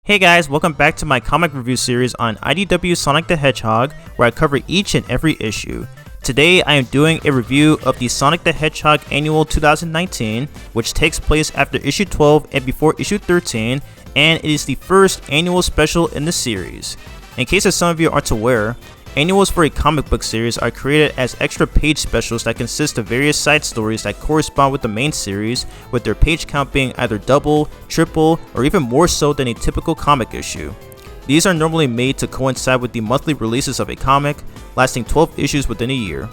Hey guys, welcome back to my comic review series on IDW Sonic the Hedgehog, where I cover each and every issue. Today I am doing a review of the Sonic the Hedgehog Annual 2019, which takes place after issue 12 and before issue 13, and it is the first annual special in the series. In case some of you aren't aware, annuals for a comic book series are created as extra page specials that consist of various side stories that correspond with the main series, with their page count being either double, triple, or even more so than a typical comic issue. These are normally made to coincide with the monthly releases of a comic, lasting 12 issues within a year.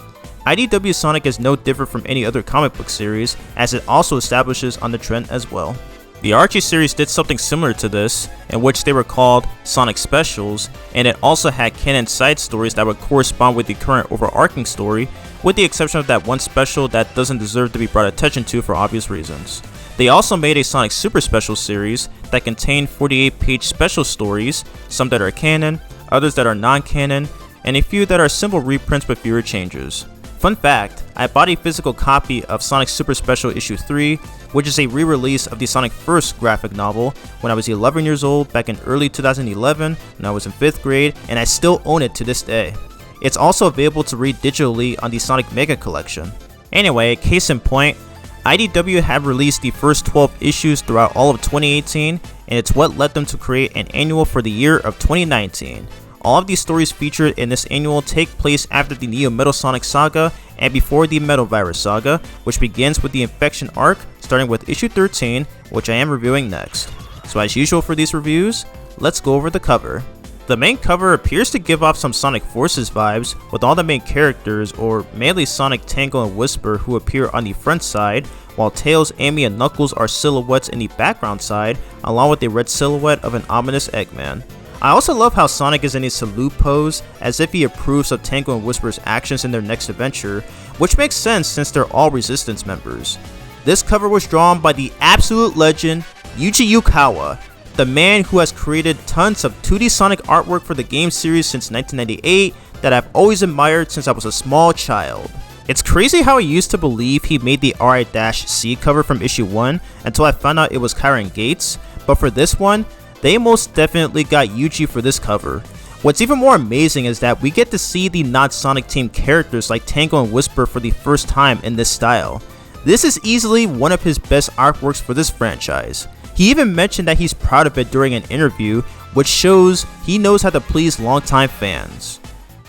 IDW Sonic is no different from any other comic book series, as it also establishes on the trend as well. The Archie series did something similar to this, in which they were called Sonic Specials, and it also had canon side stories that would correspond with the current overarching story, with the exception of that one special that doesn't deserve to be brought attention to for obvious reasons. They also made a Sonic Super Special series that contained 48-page special stories, some that are canon, others that are non-canon, and a few that are simple reprints with fewer changes. Fun fact, I bought a physical copy of Sonic Super Special Issue 3, which is a re-release of the Sonic First graphic novel when I was 11 years old back in early 2011 when I was in 5th grade, and I still own it to this day. It's also available to read digitally on the Sonic Mega Collection. Anyway, case in point, IDW had released the first 12 issues throughout all of 2018, and it's what led them to create an annual for the year of 2019. All of these stories featured in this annual take place after the Neo Metal Sonic saga and before the Metal Virus saga, which begins with the Infection arc, starting with issue 13, which I am reviewing next. So as usual for these reviews, let's go over the cover. The main cover appears to give off some Sonic Forces vibes, with all the main characters, or mainly Sonic, Tangle, and Whisper, who appear on the front side, while Tails, Amy, and Knuckles are silhouettes in the background side, along with a red silhouette of an ominous Eggman. I also love how Sonic is in a salute pose, as if he approves of Tangle and Whisper's actions in their next adventure, which makes sense since they're all Resistance members. This cover was drawn by the absolute legend, Yuji Yukawa, the man who has created tons of 2D Sonic artwork for the game series since 1998 that I've always admired since I was a small child. It's crazy how I used to believe he made the RI-C cover from issue 1 until I found out it was Kyron Gates, but for this one, they most definitely got Yuji for this cover. What's even more amazing is that we get to see the non-Sonic team characters like Tangle and Whisper for the first time in this style. This is easily one of his best artworks for this franchise. He even mentioned that he's proud of it during an interview, which shows he knows how to please longtime fans.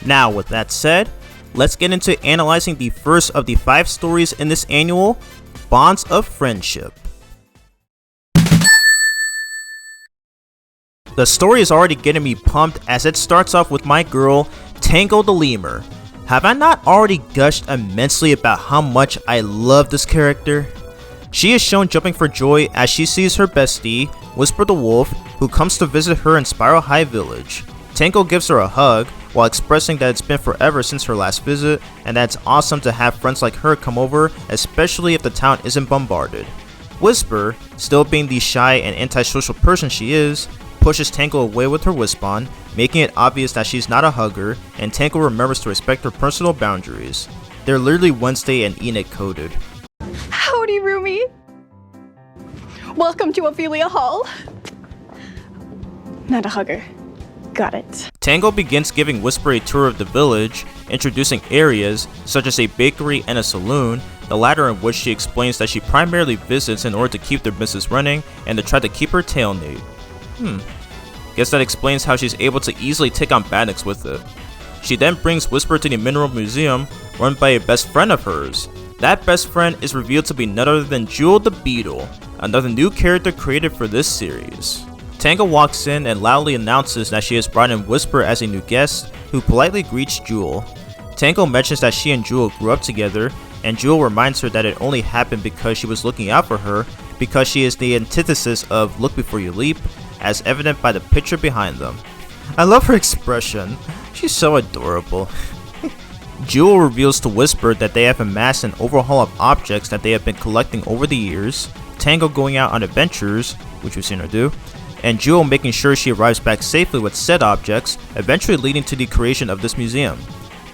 Now with that said, let's get into analyzing the first of the 5 stories in this annual, Bonds of Friendship. The story is already getting me pumped as it starts off with my girl, Tangle the Lemur. Have I not already gushed immensely about how much I love this character? She is shown jumping for joy as she sees her bestie, Whisper the Wolf, who comes to visit her in Spiral High Village. Tangle gives her a hug, while expressing that it's been forever since her last visit, and that it's awesome to have friends like her come over, especially if the town isn't bombarded. Whisper, still being the shy and antisocial person she is, pushes Tangle away with her Wispon, making it obvious that she's not a hugger, and Tangle remembers to respect her personal boundaries. They're literally Wednesday and Enid coded. Howdy, Rumi! Welcome to Ophelia Hall. Not a hugger. Got it. Tangle begins giving Whisper a tour of the village, introducing areas such as a bakery and a saloon, the latter in which she explains that she primarily visits in order to keep their business running and to try to keep her tail neat. Guess that explains how she's able to easily take on Badniks with it. She then brings Whisper to the Mineral Museum, run by a best friend of hers. That best friend is revealed to be none other than Jewel the Beetle, another new character created for this series. Tangle walks in and loudly announces that she has brought in Whisper as a new guest, who politely greets Jewel. Tangle mentions that she and Jewel grew up together, and Jewel reminds her that it only happened because she was looking out for her, because she is the antithesis of look before you leap, as evident by the picture behind them. I love her expression. She's so adorable. Jewel reveals to Whisper that they have amassed an overhaul of objects that they have been collecting over the years, Tangle going out on adventures, which we've seen her do, and Jewel making sure she arrives back safely with said objects, eventually leading to the creation of this museum.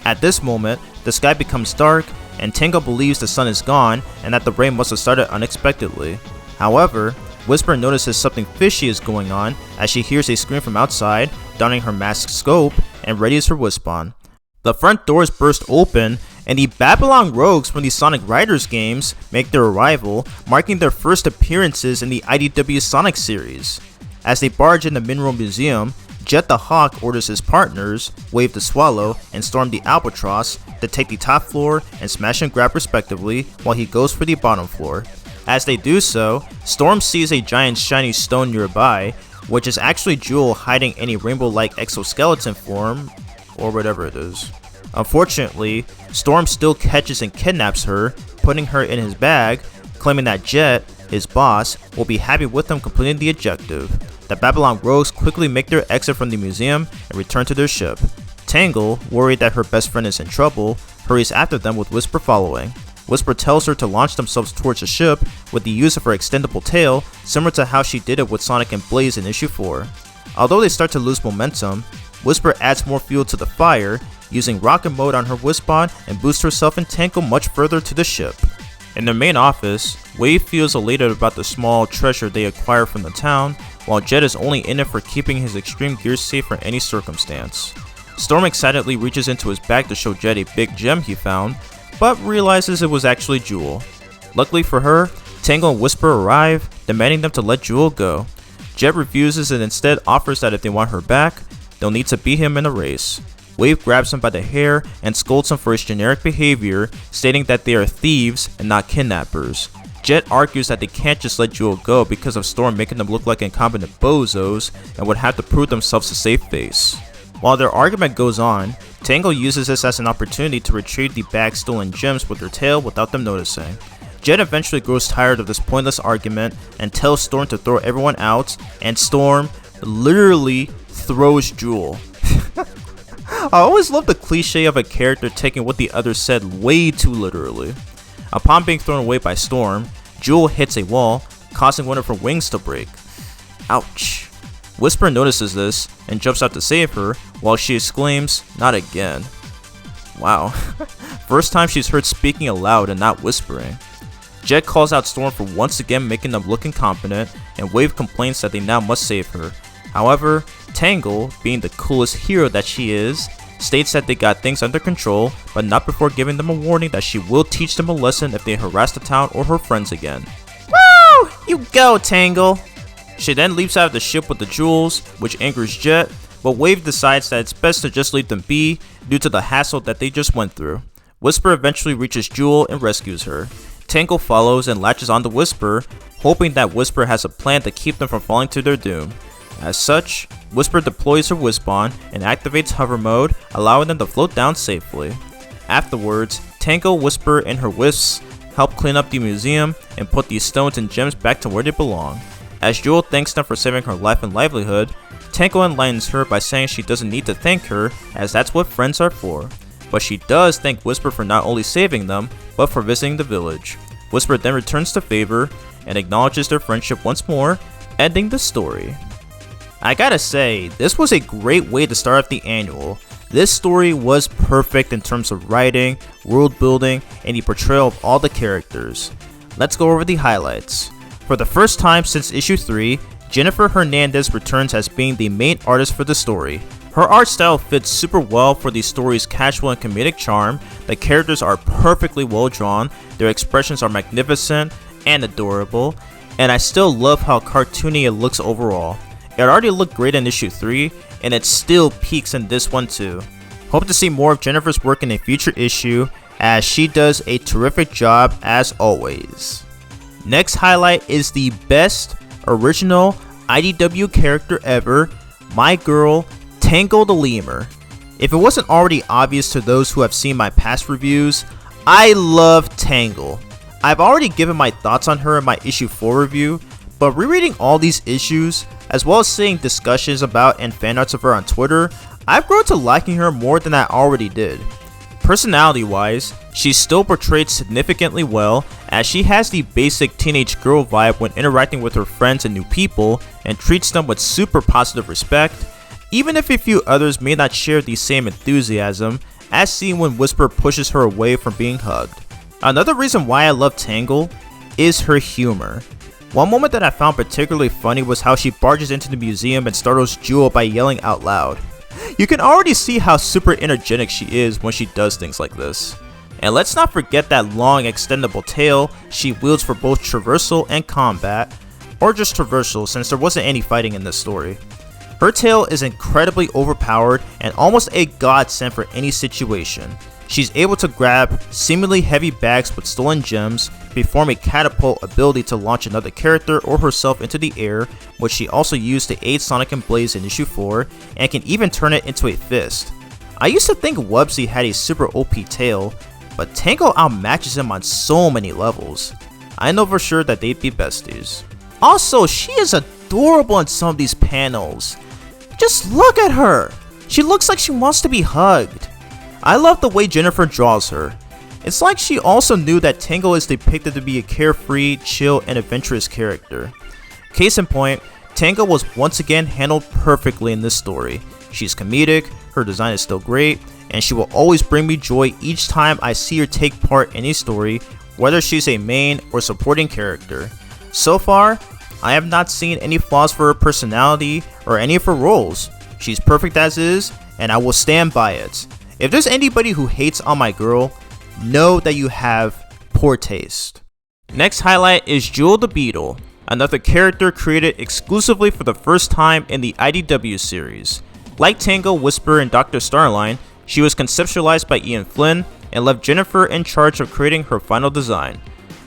At this moment, the sky becomes dark, and Tangle believes the sun is gone and that the rain must have started unexpectedly. However, Whisper notices something fishy is going on as she hears a scream from outside, donning her masked scope, and readies her Wisp-On. The front doors burst open, and the Babylon Rogues from the Sonic Riders games make their arrival, marking their first appearances in the IDW Sonic series. As they barge in the Mineral Museum, Jet the Hawk orders his partners, Wave the Swallow and Storm the Albatross, to take the top floor and Smash and Grab respectively, while he goes for the bottom floor. As they do so, Storm sees a giant shiny stone nearby, which is actually Jewel hiding in a rainbow-like exoskeleton form, or whatever it is. Unfortunately, Storm still catches and kidnaps her, putting her in his bag, claiming that Jet, his boss, will be happy with them completing the objective. The Babylon Rogues quickly make their exit from the museum and return to their ship. Tangle, worried that her best friend is in trouble, hurries after them with Whisper following. Whisper tells her to launch themselves towards the ship with the use of her extendable tail, similar to how she did it with Sonic and Blaze in issue 4. Although they start to lose momentum, Whisper adds more fuel to the fire, using rocket mode on her Wisp-On and boosts herself and Tangle much further to the ship. In their main office, Wave feels elated about the small treasure they acquire from the town, while Jet is only in it for keeping his extreme gear safe for any circumstance. Storm excitedly reaches into his bag to show Jet a big gem he found, but realizes it was actually Jewel. Luckily for her, Tangle and Whisper arrive, demanding them to let Jewel go. Jet refuses and instead offers that if they want her back, they'll need to beat him in a race. Wave grabs him by the hair and scolds him for his generic behavior, stating that they are thieves and not kidnappers. Jet argues that they can't just let Jewel go because of Storm making them look like incompetent bozos and would have to prove themselves to save face. While their argument goes on, Tangle uses this as an opportunity to retrieve the bag's stolen gems with her tail without them noticing. Jet eventually grows tired of this pointless argument and tells Storm to throw everyone out, and Storm literally throws Jewel. I always love the cliche of a character taking what the other said way too literally. Upon being thrown away by Storm, Jewel hits a wall, causing one of her wings to break. Ouch. Whisper notices this and jumps out to save her, while she exclaims, "Not again." Wow. First time she's heard speaking aloud and not whispering. Jet calls out Storm for once again making them look incompetent, and Wave complains that they now must save her. However, Tangle, being the coolest hero that she is, states that they got things under control, but not before giving them a warning that she will teach them a lesson if they harass the town or her friends again. Woo! You go, Tangle! She then leaps out of the ship with the jewels, which angers Jet, but Wave decides that it's best to just leave them be due to the hassle that they just went through. Whisper eventually reaches Jewel and rescues her. Tangle follows and latches onto Whisper, hoping that Whisper has a plan to keep them from falling to their doom. As such, Whisper deploys her Wisp-On and activates hover mode, allowing them to float down safely. Afterwards, Tangle, Whisper, and her Wisps help clean up the museum and put these stones and gems back to where they belong. As Jewel thanks them for saving her life and livelihood, Tangle enlightens her by saying she doesn't need to thank her, as that's what friends are for. But she does thank Whisper for not only saving them, but for visiting the village. Whisper then returns the favor and acknowledges their friendship once more, ending the story. I gotta say, this was a great way to start off the annual. This story was perfect in terms of writing, world building, and the portrayal of all the characters. Let's go over the highlights. For the first time since issue 3, Jennifer Hernandez returns as being the main artist for the story. Her art style fits super well for the story's casual and comedic charm, the characters are perfectly well drawn, their expressions are magnificent and adorable, and I still love how cartoony it looks overall. It already looked great in issue 3, and it still peaks in this one too. Hope to see more of Jennifer's work in a future issue, as she does a terrific job as always. Next highlight is the best original IDW character ever, my girl, Tangle the Lemur. If it wasn't already obvious to those who have seen my past reviews, I love Tangle. I've already given my thoughts on her in my issue 4 review, but rereading all these issues, as well as seeing discussions about and fan arts of her on Twitter, I've grown to liking her more than I already did. Personality wise, she's still portrayed significantly well, as she has the basic teenage girl vibe when interacting with her friends and new people, and treats them with super positive respect, even if a few others may not share the same enthusiasm, as seen when Whisper pushes her away from being hugged. Another reason why I love Tangle is her humor. One moment that I found particularly funny was how she barges into the museum and startles Jewel by yelling out loud. You can already see how super energetic she is when she does things like this. And let's not forget that long extendable tail she wields for both traversal and combat, or just traversal since there wasn't any fighting in this story. Her tail is incredibly overpowered and almost a godsend for any situation. She's able to grab seemingly heavy bags with stolen gems, perform a catapult ability to launch another character or herself into the air, which she also used to aid Sonic and Blaze in issue 4, and can even turn it into a fist. I used to think Wubsy had a super OP tail, but Tangle outmatches him on so many levels. I know for sure that they'd be besties. Also, she is adorable in some of these panels. Just look at her! She looks like she wants to be hugged. I love the way Jennifer draws her. It's like she also knew that Tangle is depicted to be a carefree, chill, and adventurous character. Case in point, Tangle was once again handled perfectly in this story. She's comedic, her design is still great, and she will always bring me joy each time I see her take part in a story, whether she's a main or supporting character. So far, I have not seen any flaws for her personality or any of her roles. She's perfect as is, and I will stand by it. If there's anybody who hates on my girl, know that you have poor taste. Next highlight is Jewel the Beetle, another character created exclusively for the first time in the IDW series. Like Tangle, Whisper, and Dr. Starline, she was conceptualized by Ian Flynn and left Jennifer in charge of creating her final design.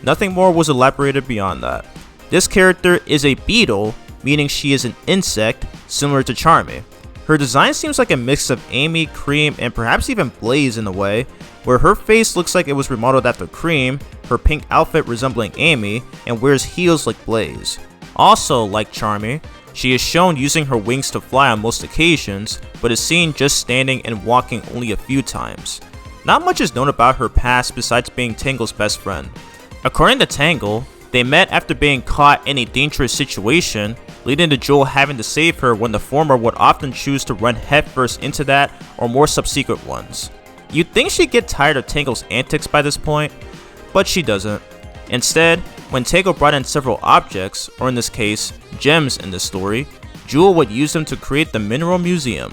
Nothing more was elaborated beyond that. This character is a beetle, meaning she is an insect, similar to Charmy. Her design seems like a mix of Amy, Cream, and perhaps even Blaze in a way, where her face looks like it was remodeled after Cream, her pink outfit resembling Amy, and wears heels like Blaze. Also, like Charmy, she is shown using her wings to fly on most occasions, but is seen just standing and walking only a few times. Not much is known about her past besides being Tangle's best friend. According to Tangle, they met after being caught in a dangerous situation, leading to Jewel having to save her when the former would often choose to run headfirst into that or more subsequent ones. You'd think she'd get tired of Tangle's antics by this point, but she doesn't. Instead, when Tangle brought in several objects, or in this case, gems in this story, Jewel would use them to create the Mineral Museum.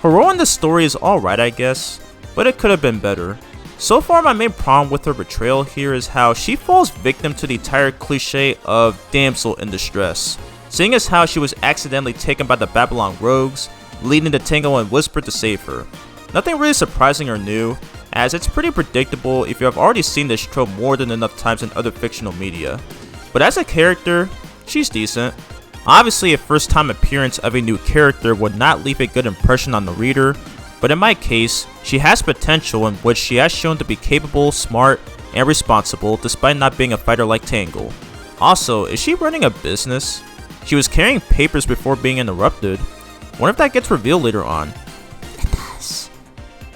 Her role in this story is alright I guess, but it could have been better. So far my main problem with her betrayal here is how she falls victim to the tired cliche of damsel in distress, seeing as how she was accidentally taken by the Babylon rogues, leading to Tangle and Whisper to save her. Nothing really surprising or new, as it's pretty predictable if you have already seen this trope more than enough times in other fictional media. But as a character, she's decent. Obviously a first time appearance of a new character would not leave a good impression on the reader, but in my case, she has potential in which she has shown to be capable, smart, and responsible despite not being a fighter like Tangle. Also, is she running a business? She was carrying papers before being interrupted. Wonder if that gets revealed later on. It does.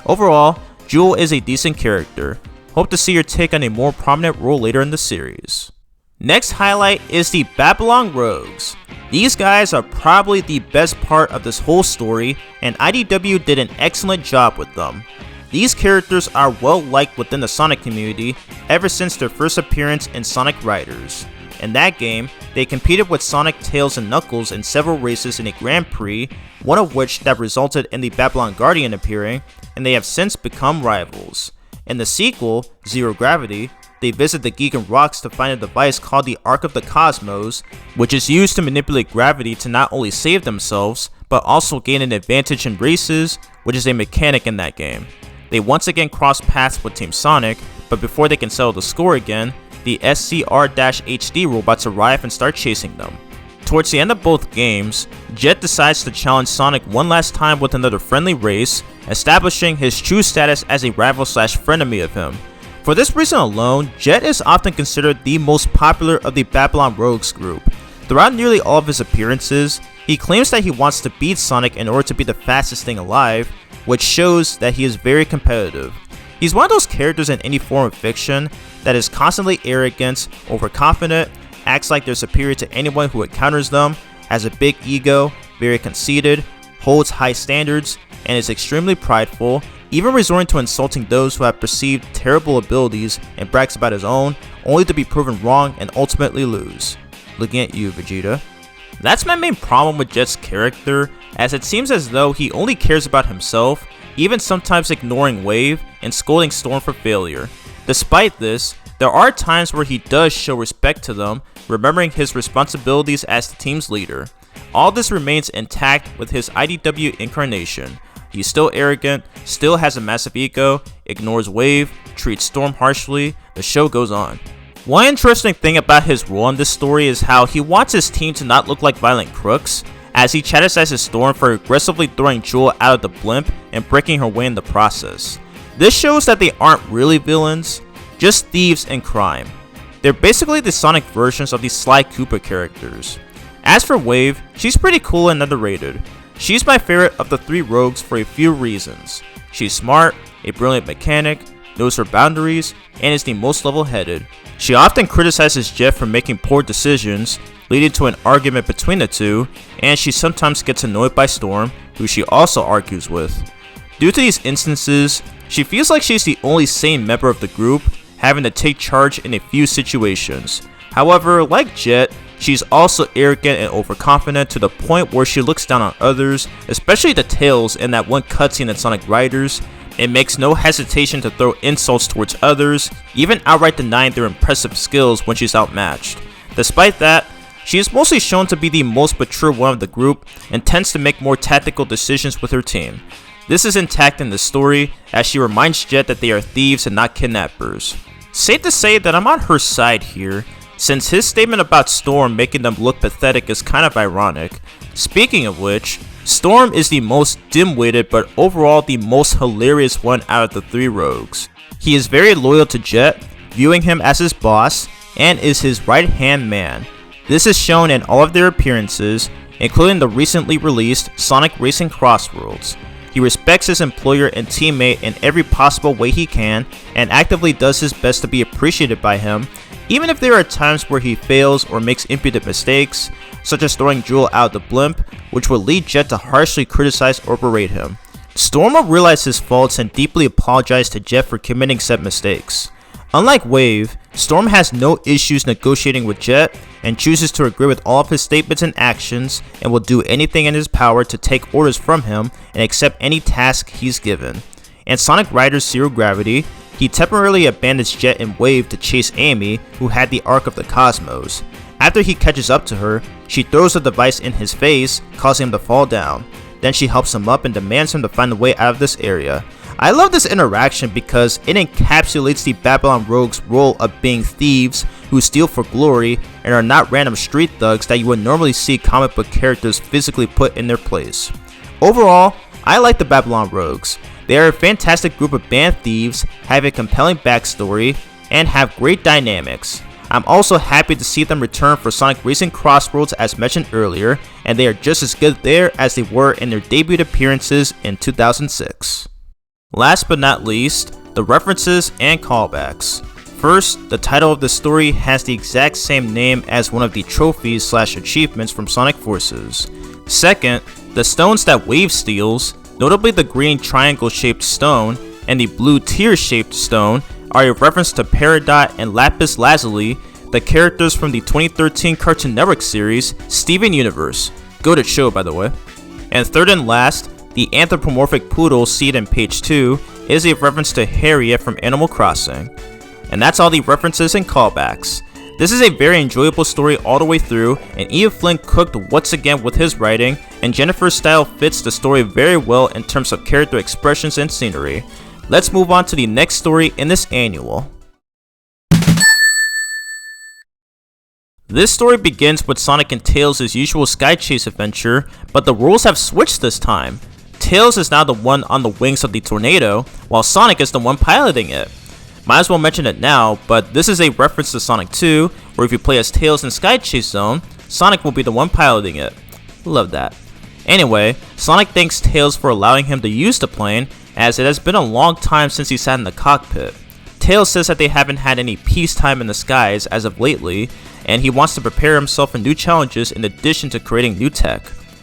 Overall, Jewel is a decent character. Hope to see her take on a more prominent role later in the series. Next highlight is the Babylon Rogues. These guys are probably the best part of this whole story, and IDW did an excellent job with them. These characters are well liked within the Sonic community ever since their first appearance in Sonic Riders. In that game, they competed with Sonic, Tails, and Knuckles in several races in a Grand Prix, one of which that resulted in the Babylon Guardian appearing, and they have since become rivals. In the sequel, Zero Gravity, they visit the Gigan Rocks to find a device called the Arc of the Cosmos, which is used to manipulate gravity to not only save themselves, but also gain an advantage in races, which is a mechanic in that game. They once again cross paths with Team Sonic, but before they can settle the score again, the SCR-HD robots arrive and start chasing them. Towards the end of both games, Jet decides to challenge Sonic one last time with another friendly race, establishing his true status as a rival/frenemy of him. For this reason alone, Jet is often considered the most popular of the Babylon Rogues group. Throughout nearly all of his appearances, he claims that he wants to beat Sonic in order to be the fastest thing alive, which shows that he is very competitive. He's one of those characters in any form of fiction that is constantly arrogant, overconfident, acts like they're superior to anyone who encounters them, has a big ego, very conceited, holds high standards, and is extremely prideful, even resorting to insulting those who have perceived terrible abilities and brags about his own, only to be proven wrong and ultimately lose. looking at you, Vegeta. That's my main problem with Jet's character, as it seems as though he only cares about himself, even sometimes ignoring Wave and scolding Storm for failure. Despite this, there are times where he does show respect to them, remembering his responsibilities as the team's leader. All this remains intact with his IDW incarnation. He's still arrogant, still has a massive ego, ignores Wave, treats Storm harshly, the show goes on. One interesting thing about his role in this story is how he wants his team to not look like violent crooks, as he chastises Storm for aggressively throwing Jewel out of the blimp and breaking her way in the process. This shows that they aren't really villains, just thieves and crime. They're basically the Sonic versions of these Sly Cooper characters. As for Wave, she's pretty cool and underrated. She's my favorite of the three rogues for a few reasons. She's smart, a brilliant mechanic, knows her boundaries, and is the most level-headed. She often criticizes Jet for making poor decisions, leading to an argument between the two, and she sometimes gets annoyed by Storm, who she also argues with. Due to these instances, she feels like she's the only sane member of the group, having to take charge in a few situations. However, like Jet, she's also arrogant and overconfident to the point where she looks down on others, especially the Tails in that one cutscene in Sonic Riders. It makes no hesitation to throw insults towards others, even outright denying their impressive skills when she's outmatched. Despite that, she is mostly shown to be the most mature one of the group and tends to make more tactical decisions with her team. This is intact in the story, as she reminds Jet that they are thieves and not kidnappers. Safe to say that I'm on her side here, since his statement about Storm making them look pathetic is kind of ironic. Speaking of which, Storm is the most dim-witted but overall the most hilarious one out of the three rogues. He is very loyal to Jet, viewing him as his boss, and is his right-hand man. This is shown in all of their appearances, including the recently released Sonic Racing Crossworlds. He respects his employer and teammate in every possible way he can, and actively does his best to be appreciated by him, even if there are times where he fails or makes impudent mistakes, such as throwing Jewel out of the blimp, which will lead Jet to harshly criticize or berate him. Storm will realize his faults and deeply apologize to Jet for committing said mistakes. Unlike Wave, Storm has no issues negotiating with Jet and chooses to agree with all of his statements and actions, and will do anything in his power to take orders from him and accept any task he's given. In Sonic Riders Zero Gravity, he temporarily abandons Jet and Wave to chase Amy, who had the Ark of the Cosmos. After he catches up to her, she throws the device in his face, causing him to fall down. Then she helps him up and demands him to find a way out of this area. I love this interaction because it encapsulates the Babylon Rogues' role of being thieves who steal for glory and are not random street thugs that you would normally see comic book characters physically put in their place. Overall, I like the Babylon Rogues. They are a fantastic group of band thieves, have a compelling backstory, and have great dynamics. I'm also happy to see them return for Sonic Racing Crossworlds as mentioned earlier, and they are just as good there as they were in their debut appearances in 2006. Last but not least, the references and callbacks. First, the title of the story has the exact same name as one of the trophies/achievements from Sonic Forces. Second, the stones that Wave steals, notably the green triangle-shaped stone and the blue tear-shaped stone, are a reference to Peridot and Lapis Lazuli, the characters from the 2013 Cartoon Network series Steven Universe. Goated show, by the way. And third and last, the anthropomorphic poodle seen in page 2 is a reference to Harriet from Animal Crossing. And that's all the references and callbacks. This is a very enjoyable story all the way through, and Ian Flynn cooked once again with his writing, and Jennifer's style fits the story very well in terms of character expressions and scenery. Let's move on to the next story in this annual. This story begins with Sonic and Tails' usual Sky Chase adventure, but the rules have switched this time. Tails is now the one on the wings of the tornado, while Sonic is the one piloting it. Might as well mention it now, but this is a reference to Sonic 2, where if you play as Tails in Sky Chase Zone, Sonic will be the one piloting it. Love that. Anyway, Sonic thanks Tails for allowing him to use the plane, as it has been a long time since he sat in the cockpit. Tails says that they haven't had any peacetime in the skies as of lately, and he wants to prepare himself for new challenges in addition to creating new tech.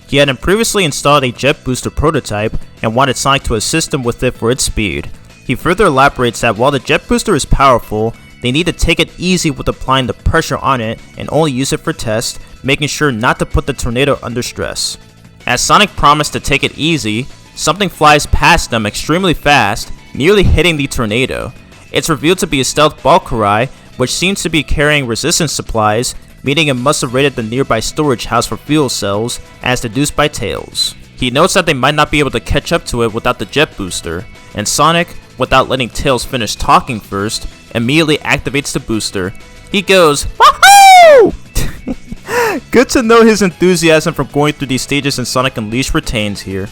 He had previously installed a jet booster prototype and wanted Sonic to assist him with it for its speed. He further elaborates that while the jet booster is powerful, they need to take it easy with applying the pressure on it and only use it for tests, making sure not to put the tornado under stress. As Sonic promised to take it easy, something flies past them extremely fast, nearly hitting the tornado. It's revealed to be a stealth Valkyrie, which seems to be carrying resistance supplies, meaning it must have raided the nearby storage house for fuel cells, as deduced by Tails. He notes that they might not be able to catch up to it without the jet booster, and Sonic, without letting Tails finish talking first, immediately activates the booster. He goes, "Wahoo!" Good to know his enthusiasm for going through these stages in Sonic Unleashed retains here.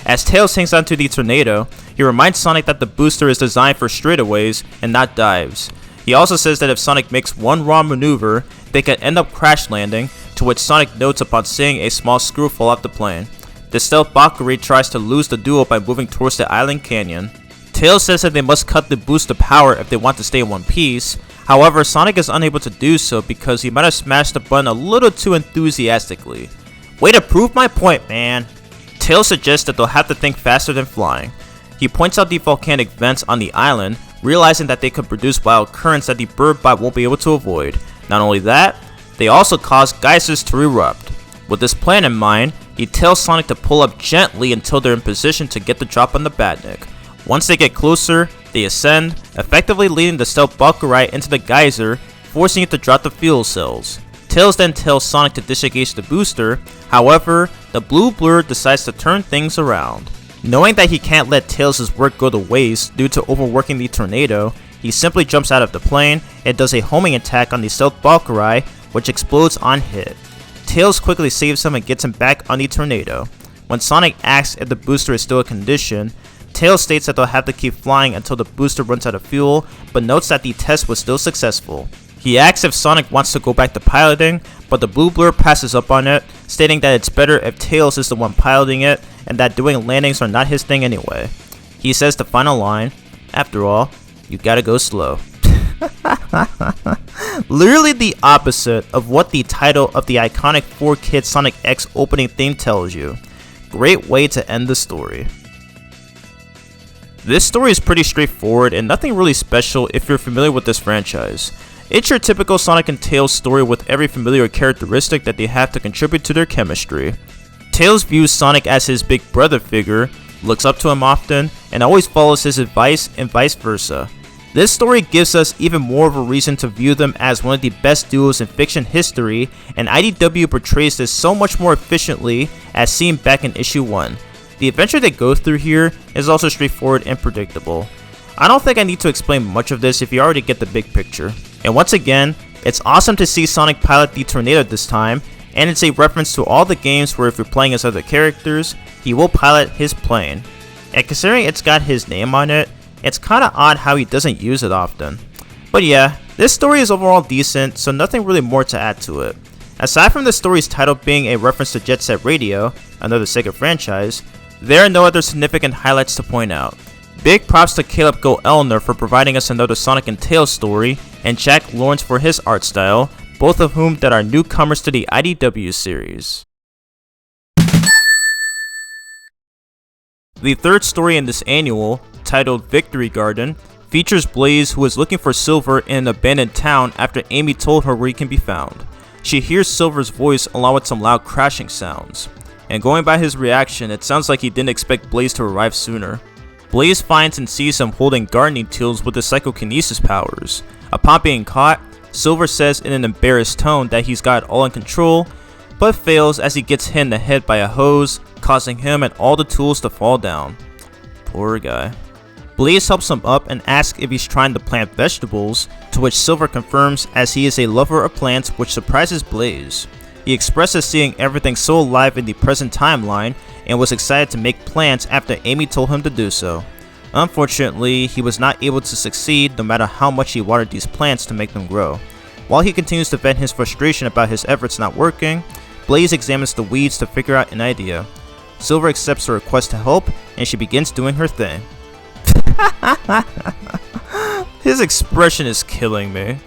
As Tails hangs onto the tornado, he reminds Sonic that the booster is designed for straightaways and not dives. He also says that if Sonic makes one wrong maneuver, they could end up crash landing, to which Sonic notes upon seeing a small screw fall off the plane. The stealth Valkyrie tries to lose the duel by moving towards the island canyon. Tails says that they must cut the boost of power if they want to stay in one piece. However, Sonic is unable to do so because he might have smashed the button a little too enthusiastically. Way to prove my point, man. Tails suggests that they'll have to think faster than flying. He points out the volcanic vents on the island, realizing that they could produce wild currents that the bird bot won't be able to avoid. Not only that, they also cause geysers to erupt. With this plan in mind, he tells Sonic to pull up gently until they're in position to get the drop on the Badnik. Once they get closer, they ascend, effectively leading the stealth Valkyrie into the geyser, forcing it to drop the fuel cells. Tails then tells Sonic to disengage the booster. However, the blue blur decides to turn things around. Knowing that he can't let Tails' work go to waste due to overworking the tornado, he simply jumps out of the plane and does a homing attack on the stealth Valkyrie, which explodes on hit. Tails quickly saves him and gets him back on the tornado. When Sonic asks if the booster is still a condition, Tails states that they'll have to keep flying until the booster runs out of fuel, but notes that the test was still successful. He asks if Sonic wants to go back to piloting, but the blue blur passes up on it, stating that it's better if Tails is the one piloting it, and that doing landings are not his thing anyway. He says the final line, "After all, you gotta go slow." Literally the opposite of what the title of the iconic 4-Kid Sonic X opening theme tells you. Great way to end the story. This story is pretty straightforward and nothing really special if you're familiar with this franchise. It's your typical Sonic and Tails story with every familiar characteristic that they have to contribute to their chemistry. Tails views Sonic as his big brother figure, looks up to him often, and always follows his advice and vice versa. This story gives us even more of a reason to view them as one of the best duos in fiction history, and IDW portrays this so much more efficiently as seen back in issue 1. The adventure they go through here is also straightforward and predictable. I don't think I need to explain much of this if you already get the big picture. And once again, it's awesome to see Sonic pilot the tornado this time, and it's a reference to all the games where if you're playing as other characters, he will pilot his plane. And considering it's got his name on it, it's kinda odd how he doesn't use it often. But yeah, this story is overall decent, so nothing really more to add to it. Aside from the story's title being a reference to Jet Set Radio, another Sega franchise, there are no other significant highlights to point out. Big props to Caleb Go Elner for providing us another Sonic and Tails story, and Jack Lawrence for his art style, both of whom that are newcomers to the IDW series. The third story in this annual, titled Victory Garden, features Blaze, who is looking for Silver in an abandoned town after Amy told her where he can be found. She hears Silver's voice along with some loud crashing sounds, and going by his reaction, it sounds like he didn't expect Blaze to arrive sooner. Blaze finds and sees him holding gardening tools with his psychokinesis powers. Upon being caught, Silver says in an embarrassed tone that he's got it all in control, but fails as he gets hit in the head by a hose, causing him and all the tools to fall down. Poor guy. Blaze helps him up and asks if he's trying to plant vegetables, to which Silver confirms as he is a lover of plants, which surprises Blaze. He expresses seeing everything so alive in the present timeline and was excited to make plants after Amy told him to do so. Unfortunately, he was not able to succeed no matter how much he watered these plants to make them grow. While he continues to vent his frustration about his efforts not working, Blaze examines the weeds to figure out an idea. Silver accepts her request to help, and she begins doing her thing. His expression is killing me.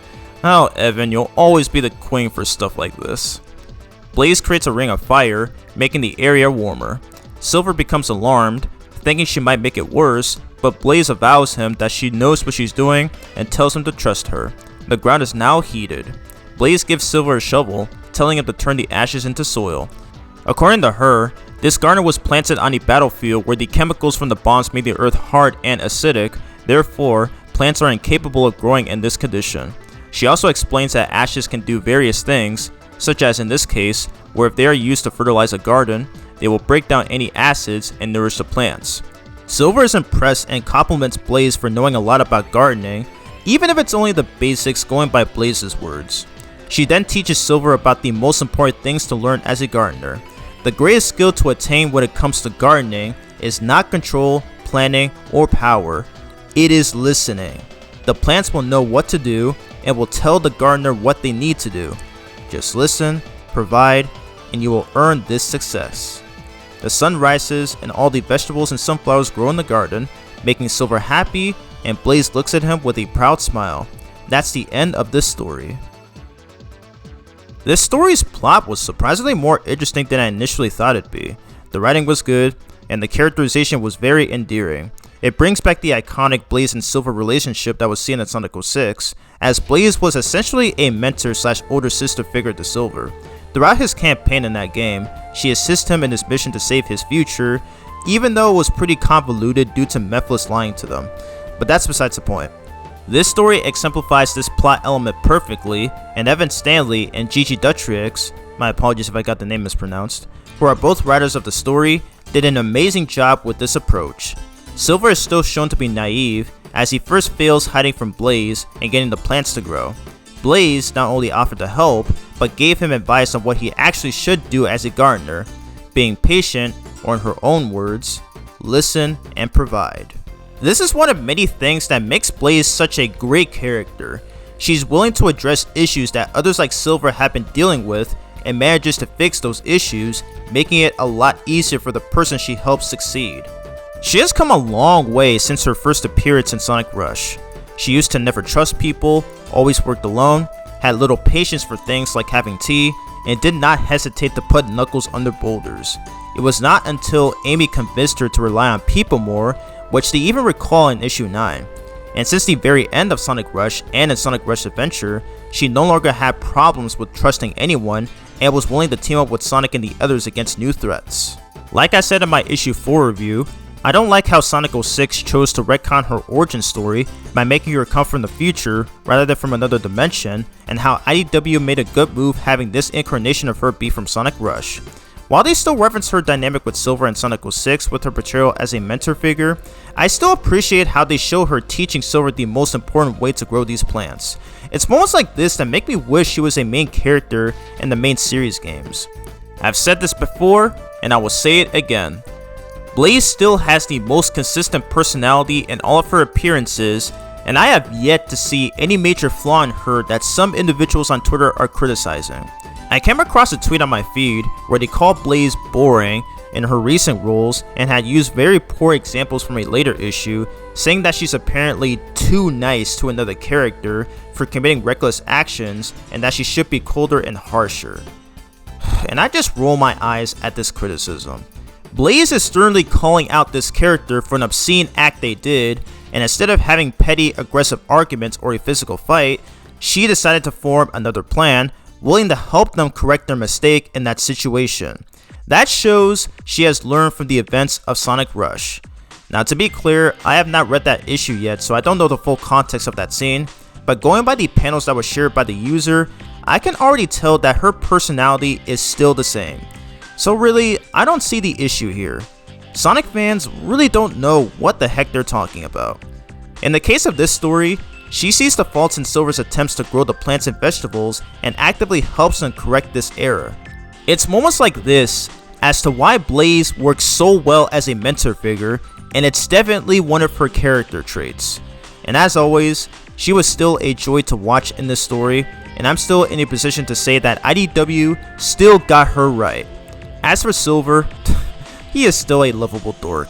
Oh, Evan, you'll always be the queen for stuff like this. Blaze creates a ring of fire, making the area warmer. Silver becomes alarmed, thinking she might make it worse, but Blaze avows him that she knows what she's doing and tells him to trust her. The ground is now heated. Blaze gives Silver a shovel, telling him to turn the ashes into soil. According to her, this garden was planted on a battlefield where the chemicals from the bombs made the earth hard and acidic, therefore, plants are incapable of growing in this condition. She also explains that ashes can do various things, such as in this case, where if they are used to fertilize a garden, they will break down any acids and nourish the plants. Silver is impressed and compliments Blaze for knowing a lot about gardening, even if it's only the basics going by Blaze's words. She then teaches Silver about the most important things to learn as a gardener. The greatest skill to attain when it comes to gardening is not control, planning, or power. It is listening. The plants will know what to do and will tell the gardener what they need to do. Just listen, provide, and you will earn this success. The sun rises and all the vegetables and sunflowers grow in the garden, making Silver happy, and Blaze looks at him with a proud smile. That's the end of this story. This story's plot was surprisingly more interesting than I initially thought it'd be. The writing was good, and the characterization was very endearing. It brings back the iconic Blaze and Silver relationship that was seen in Sonic 06, as Blaze was essentially a mentor slash older sister figure to Silver. Throughout his campaign in that game, she assists him in his mission to save his future, even though it was pretty convoluted due to Mephiles lying to them. But that's besides the point. This story exemplifies this plot element perfectly, and Evan Stanley and Gigi Dutrix, my apologies if I got the name mispronounced, who are both writers of the story, did an amazing job with this approach. Silver is still shown to be naive, as he first fails hiding from Blaze and getting the plants to grow. Blaze not only offered to help, but gave him advice on what he actually should do as a gardener, being patient, or in her own words, listen and provide. This is one of many things that makes Blaze such a great character. She's willing to address issues that others like Silver have been dealing with and manages to fix those issues, making it a lot easier for the person she helps succeed. She has come a long way since her first appearance in Sonic Rush. She used to never trust people, always worked alone, had little patience for things like having tea, and did not hesitate to put Knuckles under boulders. It was not until Amy convinced her to rely on people more, which they even recall in issue 9. And since the very end of Sonic Rush and in Sonic Rush Adventure, she no longer had problems with trusting anyone and was willing to team up with Sonic and the others against new threats. Like I said in my issue 4 review, I don't like how Sonic 06 chose to retcon her origin story by making her come from the future rather than from another dimension, and how IDW made a good move having this incarnation of her be from Sonic Rush. While they still reference her dynamic with Silver in Sonic 06 with her portrayal as a mentor figure, I still appreciate how they show her teaching Silver the most important way to grow these plants. It's moments like this that make me wish she was a main character in the main series games. I've said this before, and I will say it again. Blaze still has the most consistent personality in all of her appearances, and I have yet to see any major flaw in her that some individuals on Twitter are criticizing. I came across a tweet on my feed where they called Blaze boring in her recent roles and had used very poor examples from a later issue, saying that she's apparently too nice to another character for committing reckless actions and that she should be colder and harsher. And I just roll my eyes at this criticism. Blaze is sternly calling out this character for an obscene act they did, and instead of having petty, aggressive arguments or a physical fight, she decided to form another plan, willing to help them correct their mistake in that situation. That shows she has learned from the events of Sonic Rush. Now, to be clear, I have not read that issue yet, so I don't know the full context of that scene, but going by the panels that were shared by the user, I can already tell that her personality is still the same. So really, I don't see the issue here. Sonic fans really don't know what the heck they're talking about. In the case of this story, she sees the faults in Silver's attempts to grow the plants and vegetables and actively helps them correct this error. It's moments like this as to why Blaze works so well as a mentor figure, and it's definitely one of her character traits. And as always, she was still a joy to watch in this story, and I'm still in a position to say that IDW still got her right. As for Silver, he is still a lovable dork.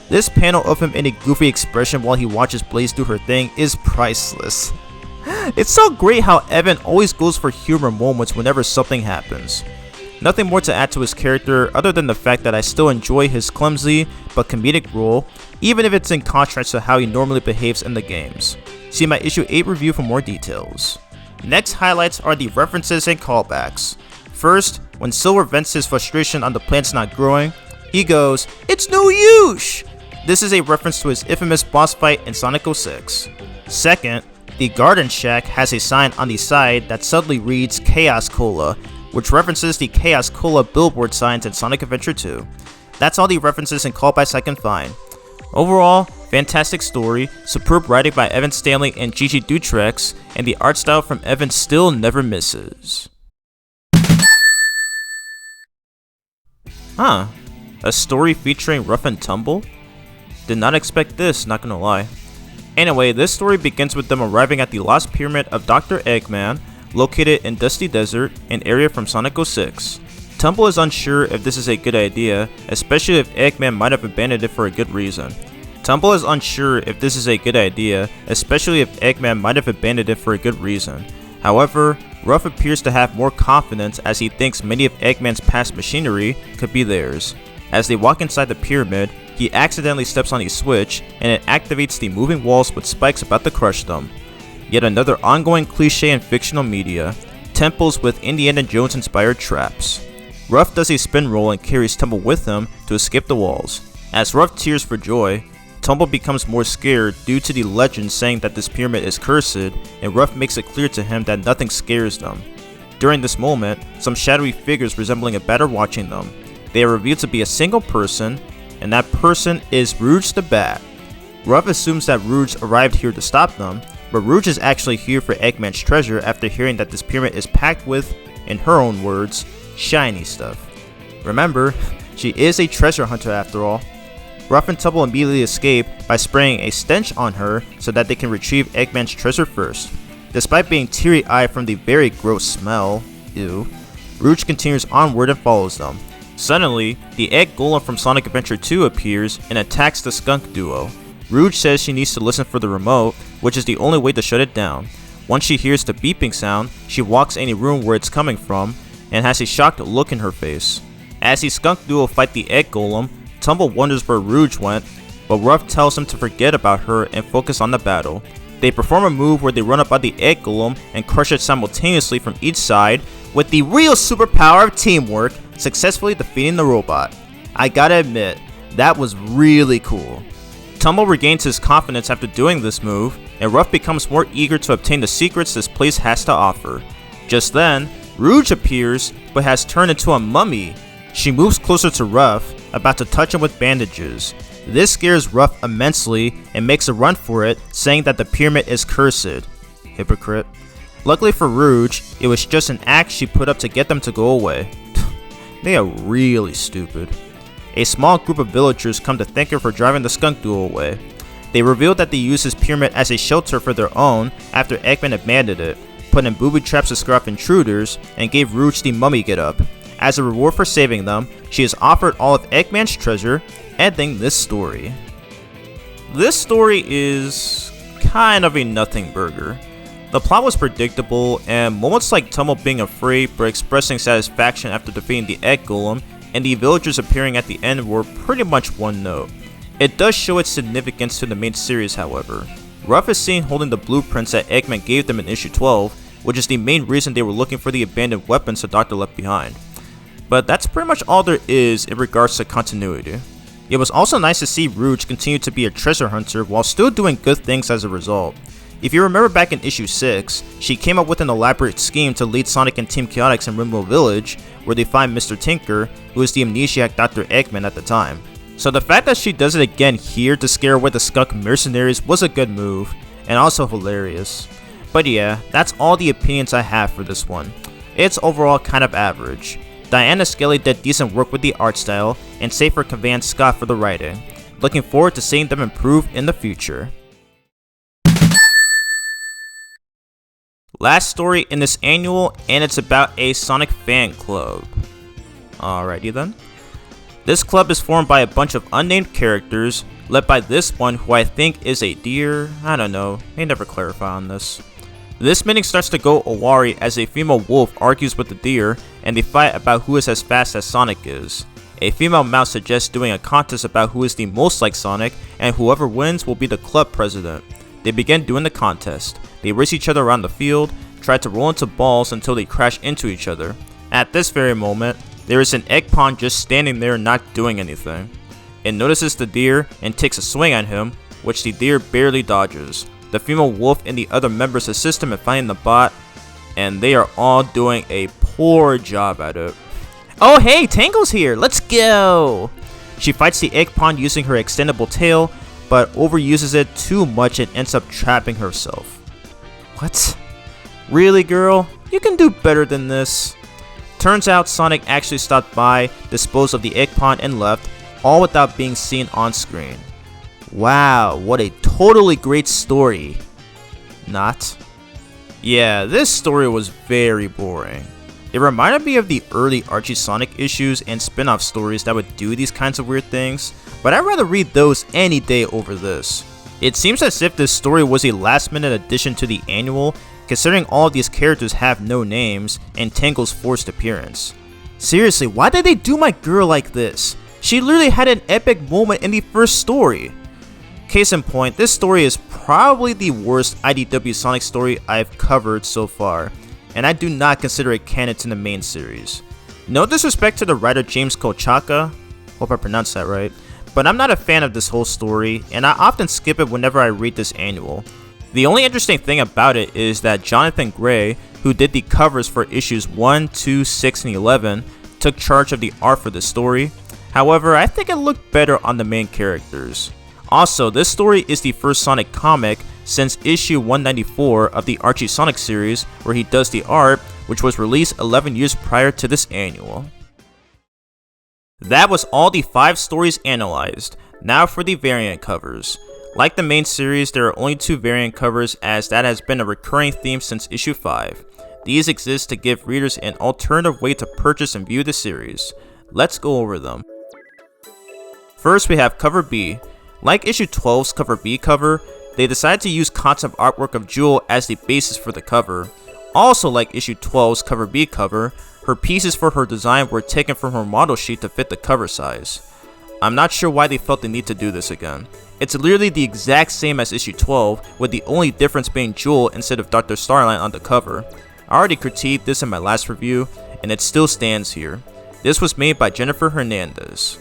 This panel of him in a goofy expression while he watches Blaze do her thing is priceless. It's so great how Evan always goes for humor moments whenever something happens. Nothing more to add to his character other than the fact that I still enjoy his clumsy but comedic role, even if it's in contrast to how he normally behaves in the games. See my issue 8 review for more details. Next highlights are the references and callbacks. First, when Silver vents his frustration on the plants not growing, he goes, "It's no use!" This is a reference to his infamous boss fight in Sonic 06. Second, the Garden Shack has a sign on the side that subtly reads Chaos Cola, which references the Chaos Cola billboard signs in Sonic Adventure 2. That's all the references and callbacks I can find. Overall, fantastic story, superb writing by Evan Stanley and Gigi Dutrex, and the art style from Evan still never misses. Huh, a story featuring Ruff and Tumble? Did not expect this, not gonna lie. Anyway, this story begins with them arriving at the Lost Pyramid of Dr. Eggman, located in Dusty Desert, an area from Sonic 06. Tumble is unsure if this is a good idea, especially if Eggman might have abandoned it for a good reason. However, Ruff appears to have more confidence as he thinks many of Eggman's past machinery could be theirs. As they walk inside the pyramid, he accidentally steps on a switch and it activates the moving walls with spikes about to crush them. Yet another ongoing cliche in fictional media, temples with Indiana Jones inspired traps. Ruff does a spin roll and carries Tumble with him to escape the walls. As Ruff tears for joy, Tumble becomes more scared due to the legend saying that this pyramid is cursed, and Ruff makes it clear to him that nothing scares them. During this moment, some shadowy figures resembling a bat are watching them. They are revealed to be a single person, and that person is Rouge the Bat. Ruff assumes that Rouge arrived here to stop them, but Rouge is actually here for Eggman's treasure after hearing that this pyramid is packed with, in her own words, shiny stuff. Remember, she is a treasure hunter after all. Ruff and Tumble immediately escape by spraying a stench on her so that they can retrieve Eggman's treasure first. Despite being teary-eyed from the very gross smell, Rouge continues onward and follows them. Suddenly, the Egg Golem from Sonic Adventure 2 appears and attacks the skunk duo. Rouge says she needs to listen for the remote, which is the only way to shut it down. Once she hears the beeping sound, she walks in a room where it's coming from and has a shocked look in her face. As the skunk duo fight the Egg Golem, Tumble wonders where Rouge went, but Ruff tells him to forget about her and focus on the battle. They perform a move where they run up on the Egg Golem and crush it simultaneously from each side, with the real superpower of teamwork, successfully defeating the robot. I gotta admit, that was really cool. Tumble regains his confidence after doing this move, and Ruff becomes more eager to obtain the secrets this place has to offer. Just then, Rouge appears, but has turned into a mummy. She moves closer to Ruff, about to touch him with bandages. This scares Ruff immensely and makes a run for it, saying that the pyramid is cursed. Hypocrite. Luckily for Rouge, it was just an act she put up to get them to go away. They are really stupid. A small group of villagers come to thank her for driving the skunk duo away. They reveal that they used this pyramid as a shelter for their own after Eggman abandoned it, put in booby traps to scare off intruders, and gave Rouge the mummy get-up. As a reward for saving them, she is offered all of Eggman's treasure, ending this story. This story is kind of a nothing burger. The plot was predictable, and moments like Tumble being afraid but expressing satisfaction after defeating the Egg Golem, and the villagers appearing at the end were pretty much one note. It does show its significance to the main series, however. Ruff is seen holding the blueprints that Eggman gave them in issue 12, which is the main reason they were looking for the abandoned weapons the Doctor left behind. But that's pretty much all there is in regards to continuity. It was also nice to see Rouge continue to be a treasure hunter while still doing good things as a result. If you remember back in issue 6, she came up with an elaborate scheme to lead Sonic and Team Chaotix in Rainbow Village, where they find Mr. Tinker, who is the amnesiac Dr. Eggman at the time. So the fact that she does it again here to scare away the skunk mercenaries was a good move, and also hilarious. But yeah, that's all the opinions I have for this one. It's overall kind of average. Diana Skelly did decent work with the art style, and save for Cavan Scott for the writing. Looking forward to seeing them improve in the future. Last story in this annual, and it's about a Sonic fan club. Alrighty then. This club is formed by a bunch of unnamed characters, led by this one who I think is a deer. I don't know, they never clarify on this. This meeting starts to go awry as a female wolf argues with the deer, and they fight about who is as fast as Sonic is. A female mouse suggests doing a contest about who is the most like Sonic, and whoever wins will be the club president. They begin doing the contest. They race each other around the field, try to roll into balls until they crash into each other. At this very moment, there is an egg pawn just standing there not doing anything. It notices the deer and takes a swing at him, which the deer barely dodges. The female wolf and the other members assist him in finding the bot, and they are all doing a poor job at it. Oh hey, Tangle's here, let's go! She fights the egg pawn using her extendable tail, but overuses it too much and ends up trapping herself. What? Really, girl? You can do better than this. Turns out Sonic actually stopped by, disposed of the egg pawn, and left, all without being seen on screen. Wow, what a totally great story. Not? Yeah, this story was very boring. It reminded me of the early Archie Sonic issues and spin-off stories that would do these kinds of weird things, but I'd rather read those any day over this. It seems as if this story was a last-minute addition to the annual, considering all of these characters have no names and Tangle's forced appearance. Seriously, why did they do my girl like this? She literally had an epic moment in the first story. Case in point, this story is probably the worst IDW Sonic story I've covered so far, and I do not consider it canon to the main series. No disrespect to the writer James Kochaka, hope I pronounced that right, but I'm not a fan of this whole story, and I often skip it whenever I read this annual. The only interesting thing about it is that Jonathan Gray, who did the covers for issues 1, 2, 6, and 11, took charge of the art for the story. However, I think it looked better on the main characters. Also, this story is the first Sonic comic since issue 194 of the Archie Sonic series, where he does the art, which was released 11 years prior to this annual. That was all the 5 stories analyzed. Now for the variant covers. Like the main series, there are only 2 variant covers, as that has been a recurring theme since issue 5. These exist to give readers an alternative way to purchase and view the series. Let's go over them. First, we have cover B. Like issue 12's cover B cover, they decided to use concept artwork of Jewel as the basis for the cover. Also like issue 12's cover B cover, her pieces for her design were taken from her model sheet to fit the cover size. I'm not sure why they felt the need to do this again. It's literally the exact same as issue 12, with the only difference being Jewel instead of Dr. Starline on the cover. I already critiqued this in my last review, and it still stands here. This was made by Jennifer Hernandez.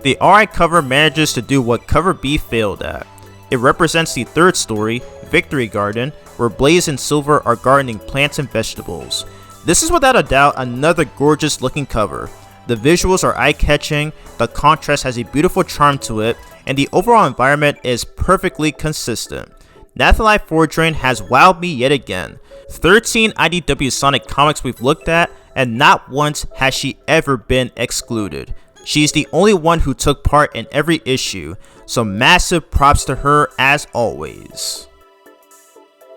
The RI cover manages to do what cover B failed at. It represents the 3rd story, Victory Garden, where Blaze and Silver are gardening plants and vegetables. This is without a doubt another gorgeous looking cover. The visuals are eye-catching, the contrast has a beautiful charm to it, and the overall environment is perfectly consistent. Nathalie Fordrain has wowed me yet again. 13 IDW Sonic comics we've looked at, and not once has she ever been excluded. She's the only one who took part in every issue, so massive props to her as always.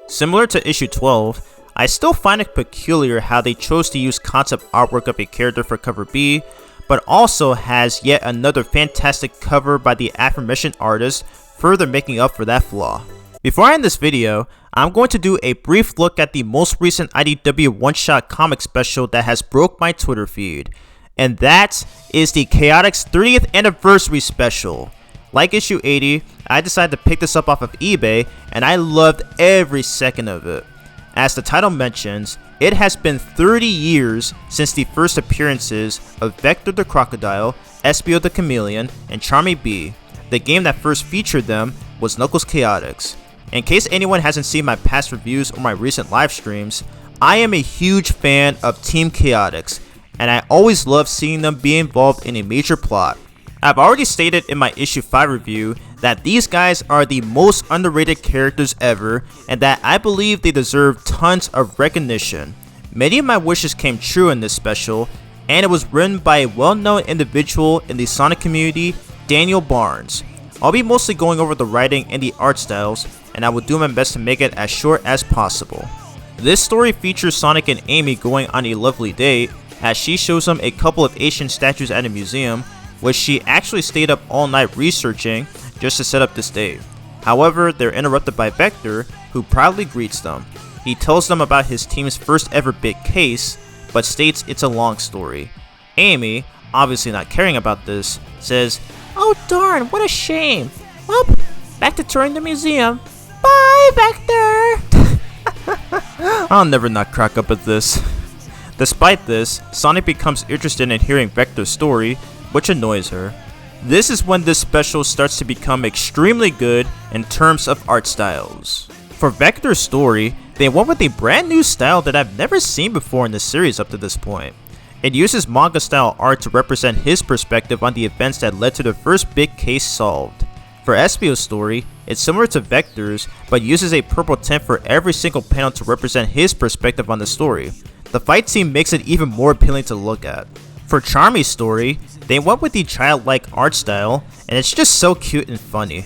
Similar to issue 12, I still find it peculiar how they chose to use concept artwork of a character for cover B, but also has yet another fantastic cover by the aforementioned artist, further making up for that flaw. Before I end this video, I'm going to do a brief look at the most recent IDW one-shot comic special that has broke my Twitter feed, and that is the Chaotix 30th Anniversary Special. Like issue 80, I decided to pick this up off of eBay, and I loved every second of it. As the title mentions, it has been 30 years since the first appearances of Vector the Crocodile, Espio the Chameleon, and Charmy Bee. The game that first featured them was Knuckles Chaotix. In case anyone hasn't seen my past reviews or my recent live streams, I am a huge fan of Team Chaotix, and I always love seeing them be involved in a major plot. I've already stated in my issue 5 review that these guys are the most underrated characters ever, and that I believe they deserve tons of recognition. Many of my wishes came true in this special, and it was written by a well-known individual in the Sonic community, Daniel Barnes. I'll be mostly going over the writing and the art styles, and I will do my best to make it as short as possible. This story features Sonic and Amy going on a lovely date, as she shows them a couple of Asian statues at a museum, which she actually stayed up all night researching just to set up this date. However, they're interrupted by Vector, who proudly greets them. He tells them about his team's first ever big case, but states it's a long story. Amy, obviously not caring about this, says, "Oh darn, what a shame. Well, back to touring the museum. Bye, Vector!" I'll never not crack up at this. Despite this, Sonic becomes interested in hearing Vector's story, which annoys her. This is when this special starts to become extremely good in terms of art styles. For Vector's story, they went with a brand new style that I've never seen before in the series up to this point. It uses manga style art to represent his perspective on the events that led to the first big case solved. For Espio's story, it's similar to Vector's, but uses a purple tint for every single panel to represent his perspective on the story. The fight scene makes it even more appealing to look at. For Charmy's story, they went with the childlike art style, and it's just so cute and funny.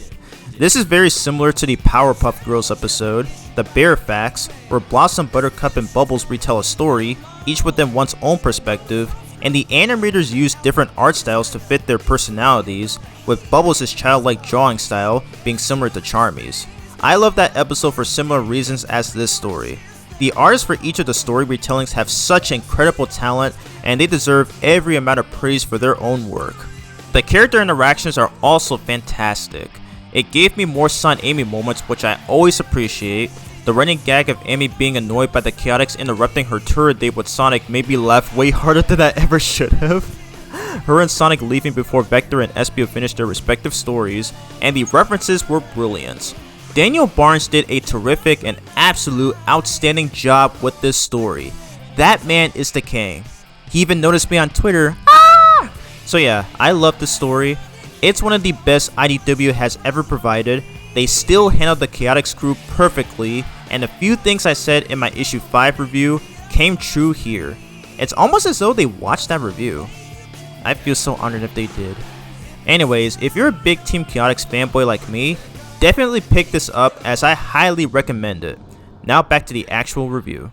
This is very similar to the Powerpuff Girls episode, The Bear Facts, where Blossom, Buttercup, and Bubbles retell a story, each within one's own perspective, and the animators use different art styles to fit their personalities, with Bubbles' childlike drawing style being similar to Charmy's. I love that episode for similar reasons as this story. The artists for each of the story retellings have such incredible talent, and they deserve every amount of praise for their own work. The character interactions are also fantastic. It gave me more Son Amy moments, which I always appreciate. The running gag of Amy being annoyed by the Chaotix interrupting her tour date with Sonic made me laugh way harder than I ever should have. Her and Sonic leaving before Vector and Espio finished their respective stories, and the references were brilliant. Daniel Barnes did a terrific and absolute outstanding job with this story. That man is the king. He even noticed me on Twitter. Ah! So yeah, I love this story. It's one of the best IDW has ever provided. They still handled the Chaotix crew perfectly, and a few things I said in my issue 5 review came true here. It's almost as though they watched that review. I feel so honored if they did. Anyways, if you're a big Team Chaotix fanboy like me, definitely pick this up as I highly recommend it. Now back to the actual review.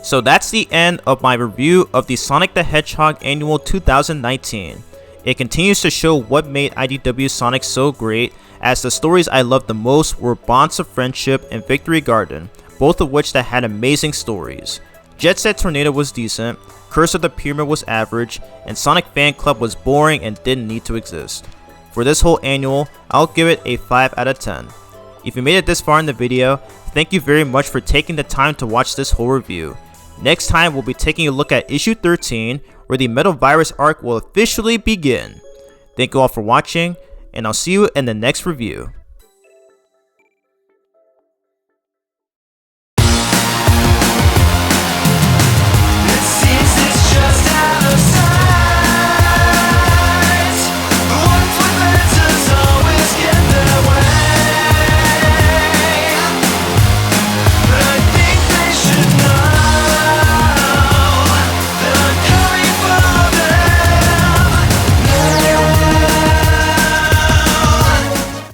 So that's the end of my review of the Sonic the Hedgehog Annual 2019. It continues to show what made IDW Sonic so great, as the stories I loved the most were Bonds of Friendship and Victory Garden, both of which that had amazing stories. Jet Set Tornado was decent, Curse of the Pyramid was average, and Sonic Fan Club was boring and didn't need to exist. For this whole annual, I'll give it a 5 out of 10. If you made it this far in the video, thank you very much for taking the time to watch this whole review. Next time we'll be taking a look at issue 13, where the Metal Virus arc will officially begin. Thank you all for watching, and I'll see you in the next review.